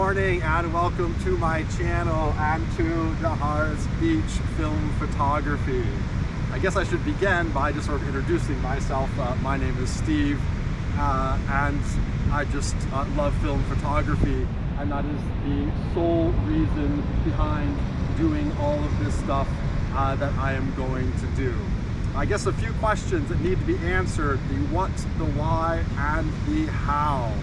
morning and welcome to my channel and to Dahariz Beach Film Photography. I guess I should begin by just sort of introducing myself. My name is Steve and I just love film photography, and that is the sole reason behind doing all of this stuff that I am going to do. I guess a few questions that need to be answered: the what, the why, and the how.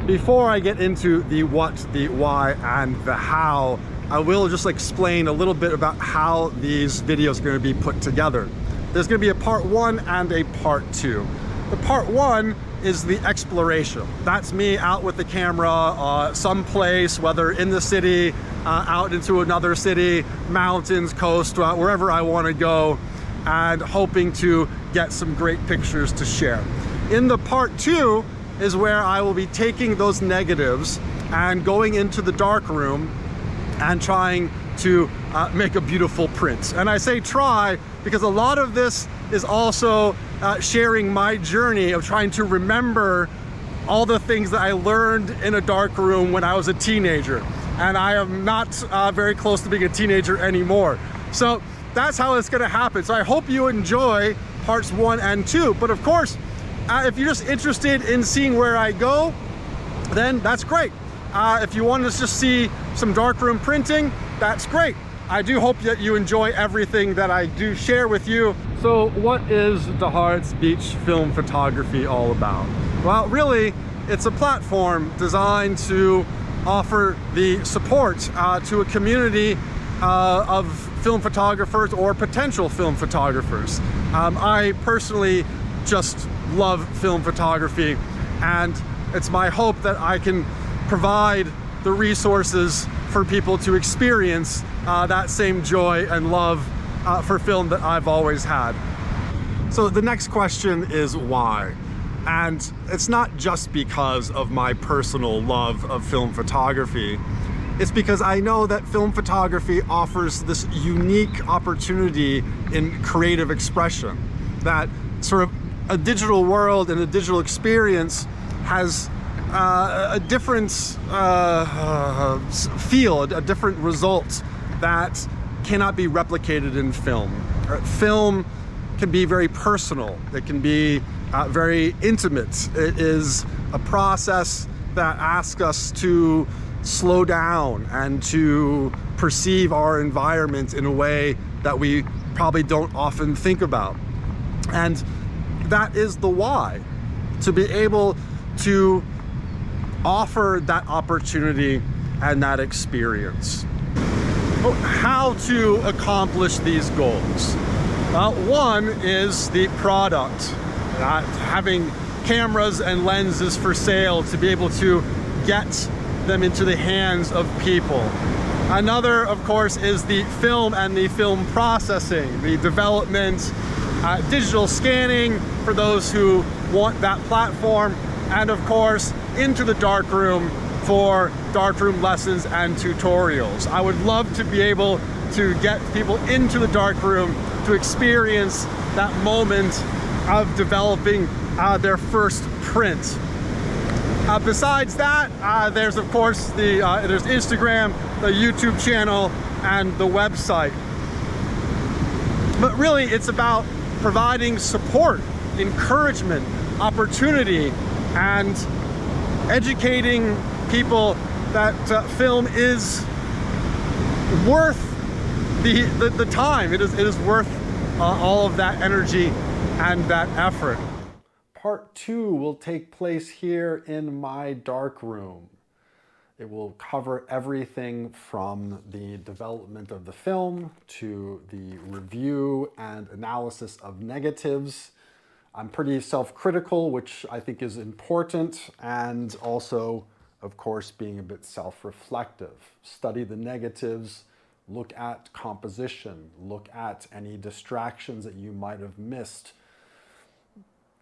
Before I get into the what, the why, and the how, I will just explain a little bit about how these videos are going to be put together. There's going to be a part one and a part two. The part one is the exploration. That's me out with the camera, someplace, whether in the city, out into another city, mountains, coast, wherever I want to go, and hoping to get some great pictures to share. In the part two is where I will be taking those negatives and going into the dark room and trying to make a beautiful print. And I say try because a lot of this is also sharing my journey of trying to remember all the things that I learned in a dark room when I was a teenager. And I am not very close to being a teenager anymore. So that's how it's gonna happen. So I hope you enjoy parts one and two. But of course, if you're just interested in seeing where I go, then that's great. If you want to just see some darkroom printing, that's great. I do hope that you enjoy everything that I do share with you. So what is Dahariz Beach Film Photography all about? Well, really, it's a platform designed to offer the support to a community of film photographers or potential film photographers. I personally just love film photography, and it's my hope that I can provide the resources for people to experience that same joy and love for film that I've always had. So the next question is why? And it's not just because of my personal love of film photography. It's because I know that film photography offers this unique opportunity in creative expression, that sort of a digital world and a digital experience has a different feel, a different result that cannot be replicated in film. Film can be very personal. It can be very intimate. It is a process that asks us to slow down and to perceive our environment in a way that we probably don't often think about. And that is the why, to be able to offer that opportunity and that experience. How to accomplish these goals? One is the product, having cameras and lenses for sale to be able to get them into the hands of people. Another, of course, is the film and the film processing, the development, digital scanning for those who want that platform, and of course into the darkroom for darkroom lessons and tutorials. I would love to be able to get people into the darkroom to experience that moment of developing their first print. Besides that, there's of course there's Instagram, the YouTube channel, and the website. But really, it's about providing support, encouragement, opportunity, and educating people that film is worth the time. It is worth all of that energy and that effort. Part two will take place here in my dark room. It will cover everything from the development of the film to the review and analysis of negatives. I'm pretty self-critical, which I think is important, and also, of course, being a bit self-reflective. Study the negatives, look at composition, look at any distractions that you might have missed.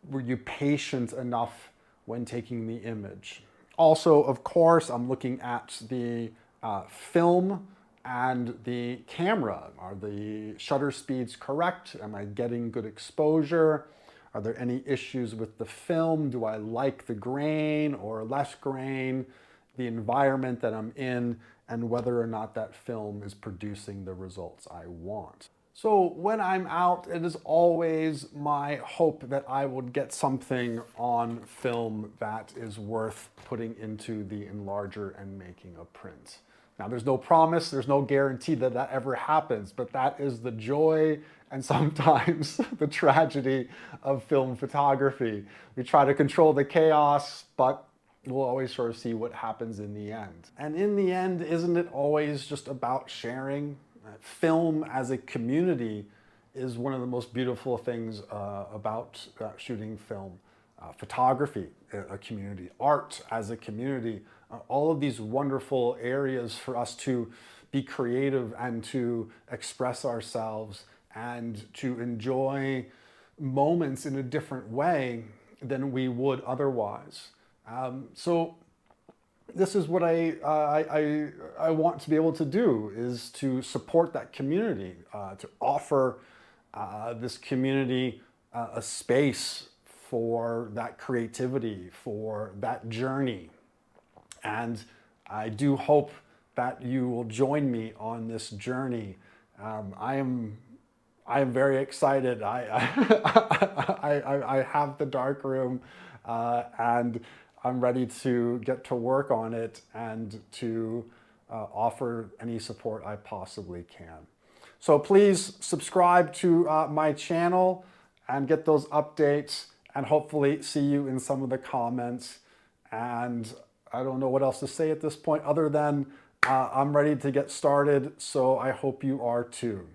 Were you patient enough when taking the image? Also, of course, I'm looking at the film and the camera. Are the shutter speeds correct? Am I getting good exposure? Are there any issues with the film? Do I like the grain or less grain? the environment that I'm in, and whether or not that film is producing the results I want. So when I'm out, it is always my hope that I would get something on film that is worth putting into the enlarger and making a print. Now, there's no promise, there's no guarantee that that ever happens, but that is the joy and sometimes the tragedy of film photography. We try to control the chaos, but we'll always sort of see what happens in the end. And in the end, isn't it always just about sharing? Film as a community is one of the most beautiful things about shooting film. Photography, a community. Art as a community. All of these wonderful areas for us to be creative and to express ourselves and to enjoy moments in a different way than we would otherwise. So this is what I want to be able to do, is to support that community, to offer this community a space for that creativity, for that journey. And I do hope that you will join me on this journey. I am very excited. I have the darkroom and I'm ready to get to work on it and to offer any support I possibly can. So please subscribe to my channel and get those updates, and hopefully see you in some of the comments. And I don't know what else to say at this point other than I'm ready to get started, so I hope you are too.